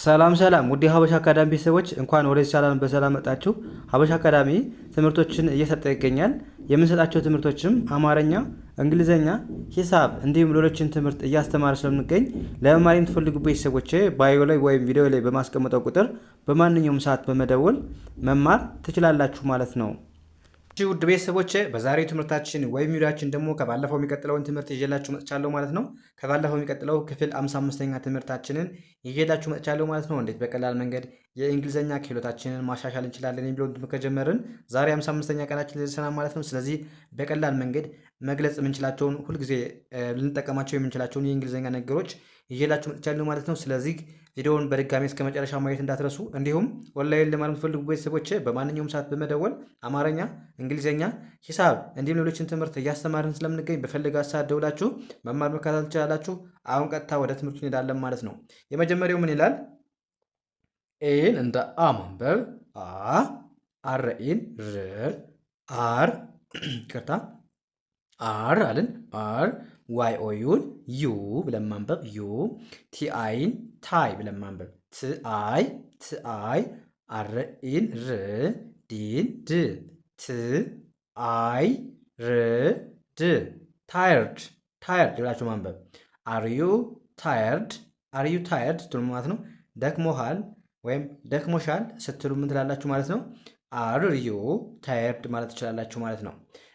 ሰላም ሰላም ውድ ሀበሻ አካዳሚ ቤተሰቦች እንኳን ወደዚህ ቻናል በሰላም መጣችሁ። ሀበሻ አካዳሚ ትምህርቶችን እየሰጠ ይገኛል። የምንሰጣቸው ትምህርቶችም አማርኛ፣ እንግሊዘኛ፣ ሂሳብ እንዲሁም ሌሎችን ትምህርት እያስተማረ ስለምንገኝ ለመማር የምትፈልጉ ቤተሰቦች ባዮ ላይ ወይም ቪዲዮ ላይ በማስቀመጠው ቁጥር በማንኛውም ሰዓት በመደወል መማር ትችላላችሁ ማለት ነው። ውድ ቤተሰቦች በዛሬው ትምህርታችን ወይም ቪዲዮአችን ደግሞ ከባለፈው የሚቀጥለውን ትምህርት ይዤላችሁ መጥቻለሁ ማለት ነው። ከባለፈው የሚቀጥለው ክፍል 55ኛ ትምህርታችንን ይዤላችሁ መጥቻለሁ ማለት ነው። እንዴት በቀላል መንገድ የእንግሊዝኛ ክህሎታችንን ማሻሻል እንችላለን የሚለውን ትምህርት ከጀመርን ዛሬ 55ኛ ቀናችን ደርሰናል ማለት ነው። ስለዚህ በቀላል መንገድ መግለጽ የምንችላቸውን ሁልጊዜ ልንጠቀማቸው የምንችላቸውን የእንግሊዝኛ ነገሮች ይዤላችሁ መጥቻለሁ ማለት ነው። ስለዚህ ቪዲዮውን በድጋሚ እስከ መጨረሻ ማየት እንዳትረሱ። እንዲሁም ኦንላይን ለማለት የምትፈልጉ ቤተሰቦች በማንኛውም ሰዓት በመደወል አማርኛ፣ እንግሊዝኛ፣ ሂሳብ እንዲሁም ሌሎችን ትምህርት እያስተማርን ስለምንገኝ በፈለጋችሁ ሰዓት ደውላችሁ መማር መከታተል ትችላላችሁ። አሁን ቀጥታ ወደ ትምህርቱ እንሄዳለን ማለት ነው። የመጀመሪያው ምን ይላል? ኤን እንደ አ ማንበብ አ፣ አርኢን ር፣ አር ይቅርታ አር አልን አር፣ ዋይ ኦዩን ዩ ብለን ማንበብ ዩ፣ ቲአይን ታይ ብለን ማንበብ ትአይ ትአይ፣ አርኢን ር፣ ዲን ድ፣ ትአይ ር ድ፣ ታየርድ ታየርድ ብላችሁ ማንበብ። አርዩ ታየርድ አርዩ ታየርድ ስትሉ ማለት ነው ደክሞሃል ወይም ደክሞሻል ስትሉ ምን ትላላችሁ ማለት ነው? አርዩ ታየርድ ማለት ትችላላችሁ ማለት ነው።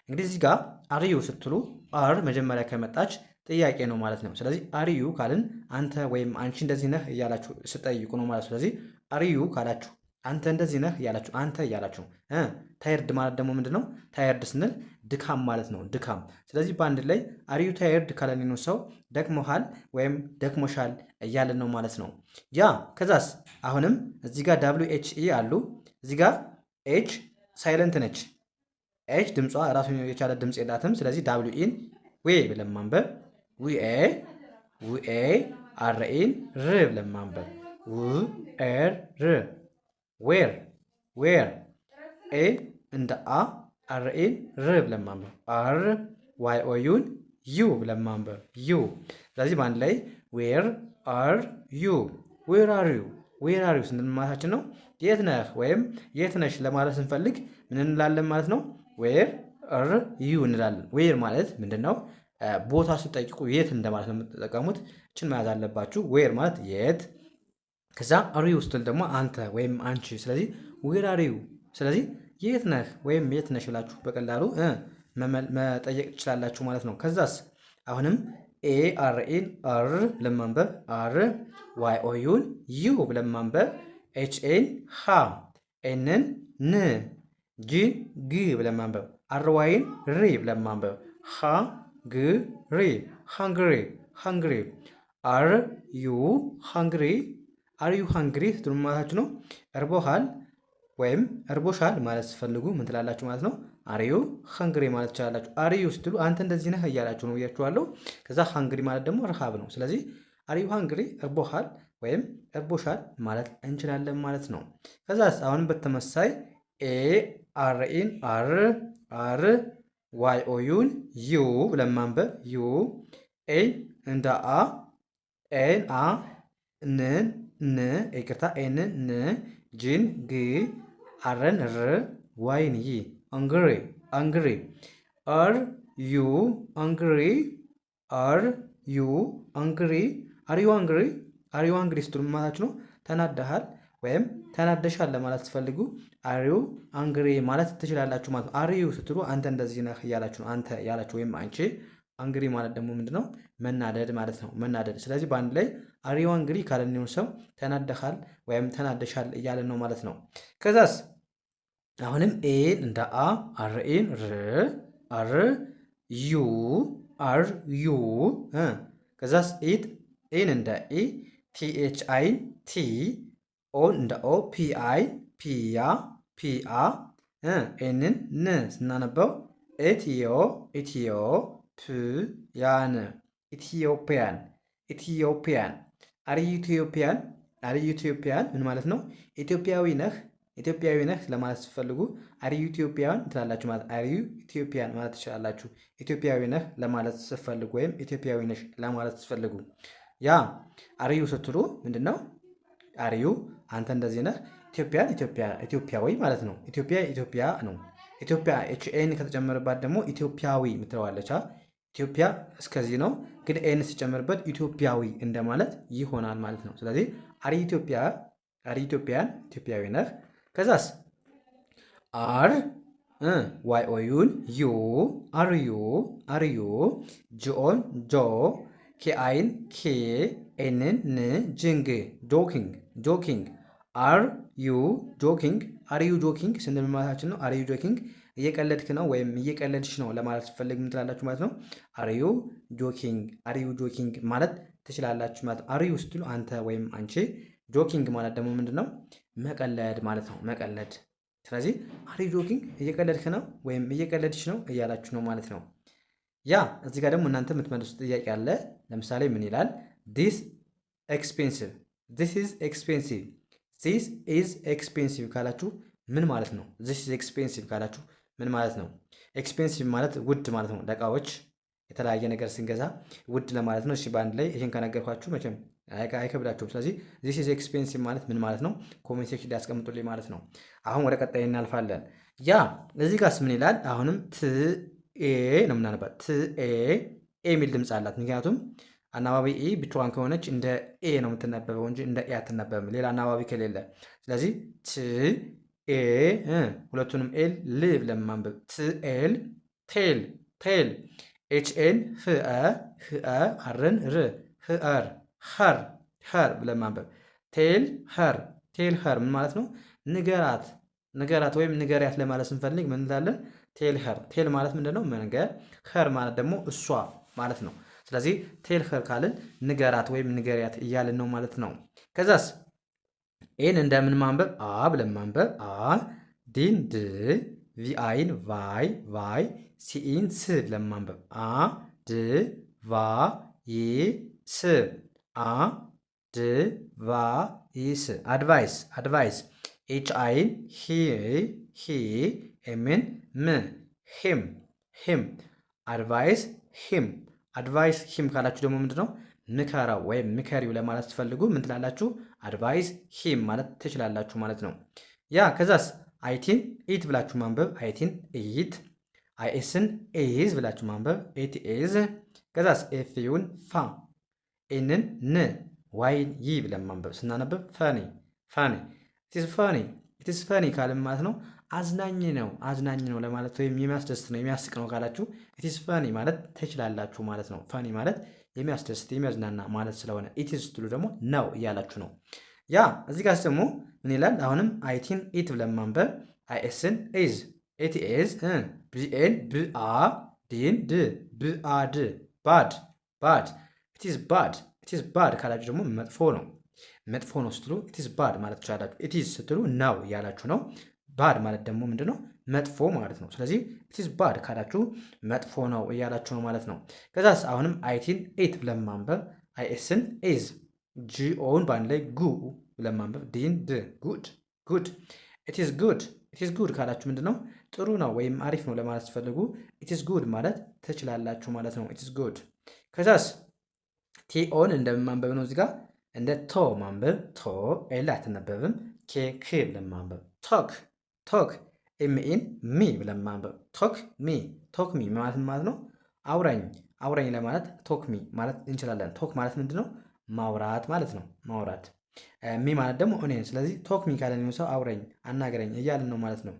እንግዲህ እዚህ ጋር አርዩ ስትሉ አር መጀመሪያ ከመጣች ጥያቄ ነው ማለት ነው። ስለዚህ አርዩ ካልን አንተ ወይም አንቺ እንደዚህ ነህ እያላችሁ ስጠይቁ ነው ማለት ነው። ስለዚህ አርዩ ካላችሁ አንተ እንደዚህ ነህ እያላችሁ አንተ እያላችሁ ታየርድ ማለት ደግሞ ምንድን ነው? ታየርድ ስንል ድካም ማለት ነው። ድካም። ስለዚህ በአንድ ላይ አርዩ ታየርድ ካለን ነው ሰው ደክሞሃል ወይም ደክሞሻል እያለን ነው ማለት ነው። ያ ከዛስ አሁንም እዚህ ጋር ዳብሊው ኤች ኢ አሉ። እዚህ ጋር ኤች ሳይለንት ነች። ኤች ድምጿ ራሱን የቻለ ድምፅ የላትም። ስለዚህ ዳብሊው ኢን ዌ ብለን ማንበብ ዊኤ ዊኤ፣ አርኢን ር ብለን ማንበብ ውኤር ር ዌር ዌር፣ ኤ እንደ አ አርኢን ር ብለን ማንበብ አር፣ ዋይ ኦዩን ዩ ብለን ማንበብ ዩ። ስለዚህ በአንድ ላይ ዌር አር ዩ ዌር አር ዩ ዌር አር ዩ ስንል ማለታችን ነው የት ነህ ወይም የት ነሽ ለማለት ስንፈልግ ምን እንላለን ማለት ነው? ዌር አር ዩ እንላለን። ዌር ማለት ምንድን ነው? ቦታ ስጠይቁ የት እንደማለት ነው የምትጠቀሙት። እችን መያዝ አለባችሁ። ዌር ማለት የት፣ ከዛ አር ዩ ስትል ደግሞ አንተ ወይም አንቺ። ስለዚህ ዌር አር ዩ፣ ስለዚህ የት ነህ ወይም የት ነሽ ብላችሁ በቀላሉ መጠየቅ ትችላላችሁ ማለት ነው። ከዛስ አሁንም ኤ አርኢን አር ብለን ማንበብ አር፣ ዋይ ኦዩን ዩ ብለን ማንበብ ኤች ኤን ሃ፣ ኤንን ን፣ ጂን ግ ብለን ማንበብ አር ዋይን ሪ ብለን ማንበብ ሃ ግ ሪ ሃንግሪ ሃንግሪ፣ አር ዩ ሃንግሪ አር ዩ ሃንግሪ ስትሉ ማለታችሁ ነው እርቦሃል ወይም እርቦሻል ማለት ስትፈልጉ ምን ትላላችሁ ማለት ነው? አርዩ ሃንግሪ ማለት ትችላላችሁ። አርዩ ስትሉ አንተ እንደዚህ ነህ እያላችሁ ነው ብያችኋለሁ። ከዛ ሃንግሪ ማለት ደግሞ ረሃብ ነው። ስለዚህ አርዩ ሃንግሪ እርቦሃል ወይም እርቦሻል ማለት እንችላለን ማለት ነው። ከዛስ አሁንም በተመሳይ ኤ አርኢን አር አር፣ ዋይ ኦዩን ዩ ብለን ማንበብ ዩ፣ ኤ እንደ አ ኤን አ፣ ንን ን ይቅርታ ኤንን ን፣ ጂን ግ፣ አረን ር፣ ዋይን ይ አንግሪ አንግሪ፣ አር ዩ አንግሪ አር ዩ አንግሪ አር ዩ አንግሪ አር ዩ አንግሪ ስትሉ ማለት ነው ተናደሃል ወይም ተናደሻል ለማለት ስትፈልጉ አር ዩ አንግሪ ማለት ትችላላችሁ ማለት ነው። አር ዩ ስትሉ አንተ እንደዚህ ነህ እያላችሁ ነው አንተ ያላችሁ ወይም አንቺ። አንግሪ ማለት ደግሞ ምንድነው? መናደድ ማለት ነው። መናደድ። ስለዚህ በአንድ ላይ አር ዩ አንግሪ ካለን ሰው ተናደሃል ወይም ተናደሻል እያለን ነው ማለት ነው። ከዛስ አሁንም ኤን እንደ አ አርኢን ር አር ዩ አር ዩ፣ ከዛስ ኢት ኤን እንደ ኢ ቲኤች አይን ቲ፣ ኦን እንደ ኦ ፒ አይ ፒያ ፒአ፣ ኤንን ን ስናነበው ኢትዮ ኢትዮ ፕ ያን ኢትዮጵያን ኢትዮጵያን። አር ዩ ኢትዮጵያን አር ዩ ኢትዮጵያን ምን ማለት ነው? ኢትዮጵያዊ ነህ ኢትዮጵያዊ ነህ ለማለት ስትፈልጉ አር ዩ ኢትዮጵያን ትላላችሁ ማለት አር ዩ ኢትዮጵያን ማለት ትችላላችሁ። ኢትዮጵያዊ ነህ ለማለት ስትፈልጉ ወይም ኢትዮጵያዊ ነሽ ለማለት ስትፈልጉ ያ አር ዩ ስትሉ ምንድነው? አር ዩ አንተ እንደዚህ ነህ። ኢትዮጵያን ኢትዮጵያዊ ማለት ነው። ኢትዮጵያ ነው። ኢትዮጵያ ኤን ከተጨመረባት ደግሞ ኢትዮጵያዊ የምትለዋለች። ኢትዮጵያ እስከዚህ ነው፣ ግን ኤን ሲጨመርበት ኢትዮጵያዊ እንደማለት ይሆናል ማለት ነው። ስለዚህ አር ኢትዮጵያን ኢትዮጵያዊ ነህ። ከዛስ አር ዋይ ኦዩን ዩ አር ዩ ጂኦን ጆ ኬአይን ኬ ኤንን ን ጅንግ ጆኪንግ አር ዩ ጆኪንግ ስንል ማለታችን ነው። አር ዩ ጆኪንግ እየቀለድክ ነው ወይም እየቀለድሽ ነው ለማለት ፈልግ ምን ትላላችሁ ማለት ነው። አር ዩ ጆኪንግ ማለት ትችላላችሁ ማለት ነው። አር ዩ ስትሉ አንተ ወይም አንቺ፣ ጆኪንግ ማለት ደግሞ ምንድን ነው? መቀለድ ማለት ነው። መቀለድ። ስለዚህ አር ዩ ጆኪንግ እየቀለድክ ነው ወይም እየቀለድሽ ነው እያላችሁ ነው ማለት ነው። ያ እዚህ ጋር ደግሞ እናንተ የምትመልሱት ጥያቄ አለ። ለምሳሌ ምን ይላል? ዲስ ኢዝ ኤክስፔንሲቭ ካላችሁ ምን ማለት ነው? ዚስ ኢዝ ኤክስፔንሲቭ ካላችሁ ምን ማለት ነው? ኤክስፔንሲቭ ማለት ውድ ማለት ነው። ለእቃዎች የተለያየ ነገር ስንገዛ ውድ ለማለት ነው። እሺ በአንድ ላይ ይሄን ከነገርኳችሁ መቼም አይከብዳችሁም። ስለዚህ ዚስ ኢዝ ኤክስፔንሲቭ ማለት ምን ማለት ነው? ኮሜንት ሴክሽን ላይ ያስቀምጡልኝ ማለት ነው። አሁን ወደ ቀጣይ እናልፋለን። ያ እዚህ ጋርስ ምን ይላል? አሁንም ትኤ ነው የምናነባት። ትኤ የሚል ድምፅ አላት። ምክንያቱም አናባቢ ኤ ብቻዋን ከሆነች እንደ ኤ ነው የምትነበበው እንጂ እንደ ኤ አትነበብም፣ ሌላ አናባቢ ከሌለ። ስለዚህ ኤ ሁለቱንም ኤል ል ብለን ማንበብ። ትኤል ቴል ኤችኤን ህአ አርን ር ህአር ኸር ብለን ማንበብ። ቴል ኸር ምን ማለት ነው? ንገራት ወይም ንገሪያት ለማለት ስንፈልግ ምን እንላለን? ቴል ኸር። ቴል ማለት ምንድን ነው? መንገር። ኸር ማለት ደግሞ እሷ ማለት ነው። ስለዚህ ቴል ኸር ካልን ንገራት ወይም ንገሪያት እያልን ነው ማለት ነው። ከዛስ ኤን እንደምን ማንበብ? አ ብለን ማንበብ። አ ዲን ድ ቪአይን ቫይ ሲኢን ስ ብለን ማንበብ። አ ድ ቫ ይ ስ አ ድ ቫ ይ ስ አድቫይስ ኤች አይን ሂ ኤምን ም ሂም አድቫይስ ሂም ካላችሁ ደግሞ ምንድን ነው? ምከራው ወይም ምከሪው ለማለት ስትፈልጉ ምን ትላላችሁ? አድቫይስ ሂም ማለት ትችላላችሁ ማለት ነው። ያ ከዛስ አይቲን ኢት ብላችሁ ማንበብ። አይቲን ኢት። አይኤስን ኤዝ ብላችሁ ማንበብ። ኤት ኤዝ። ከዛስ ኤፍዩን ፋ። ኤንን ን። ዋይን ይ ብለን ማንበብ። ስናነብብ ፈኒ ኢትስ ፈኒ ካልን ማለት ነው አዝናኝ ነው ለማለት ወይም የሚያስደስት ነው የሚያስቅ ነው ካላችሁ ኢትስ ፈኒ ማለት ትችላላችሁ ማለት ነው። ፈኒ ማለት የሚያስደስት የሚያዝናና ማለት ስለሆነ ኢትስ ስትሉ ደግሞ ነው እያላችሁ ነው። ያ እዚህ ጋር ደግሞ ምን ይላል? አሁንም አይቲን ኢት ብለን ማንበብ። አይኤስን ኤዝ። ኤቲኤዝ ቢኤን ብአ ዲን ድ ብአድ ባድ ኢትስ ባድ ካላችሁ ደግሞ መጥፎ ነው ስትሉ ኢትስ ባድ ማለት ትችላላችሁ። ኢትስ ስትሉ ነው እያላችሁ ነው። ባድ ማለት ደግሞ ምንድን ነው? መጥፎ ማለት ነው። ስለዚህ ኢትስ ባድ ካላችሁ መጥፎ ነው እያላችሁ ነው ማለት ነው። ከዛስ አሁንም አይቲን ኤት ብለን ማንበብ። አይኤስን ኤዝ ጂኦን በአንድ ላይ ጉ ብለን ማንበብ። ዲን ድ ጉድ ኢትስ ጉድ ካላችሁ ምንድን ነው? ጥሩ ነው ወይም አሪፍ ነው ለማለት ስትፈልጉ ኢትስ ጉድ ማለት ትችላላችሁ ማለት ነው። ኢትስ ጉድ። ከዛስ ቲኦን እንደማንበብ ነው እዚጋ እንደ ቶ ማንበብ። ቶ ኤል አትነበብም። ኬክ ብለን ማንበብ። ቶክ ኤምኤን ሚ ብለን ማንበብ። ቶክ ሚ ማለት ነው አውራኝ ለማለት ቶክ ሚ ማለት እንችላለን። ቶክ ማለት ምንድን ነው? ማውራት ማለት ነው። ማውራት። ሚ ማለት ደግሞ እኔን። ስለዚህ ቶክ ሚ ካለን ሰው አውረኝ አናገረኝ እያልን ነው ማለት ነው።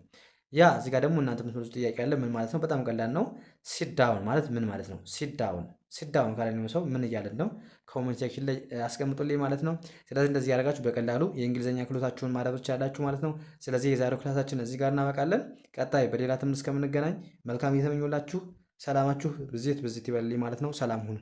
ያ እዚህ ጋር ደግሞ እናንተ የምትመልሱት ጥያቄ ያለ ምን ማለት ነው? በጣም ቀላል ነው። ሲት ዳውን ማለት ምን ማለት ነው? ሲት ዳውን ካለን ሰው ምን እያለን ነው? ኮሜንት ሴክሽን ላይ አስቀምጡልኝ ማለት ነው። ስለዚህ እንደዚህ ያደርጋችሁ በቀላሉ የእንግሊዝኛ ክህሎታችሁን ማዳበር ትችላላችሁ ማለት ነው። ስለዚህ የዛሬው ክላሳችን እዚህ ጋር እናበቃለን። ቀጣይ በሌላ ትምህርት እስከምንገናኝ መልካም እየተመኙላችሁ ሰላማችሁ ብዝት ይበልልኝ ማለት ነው። ሰላም ሁኑ።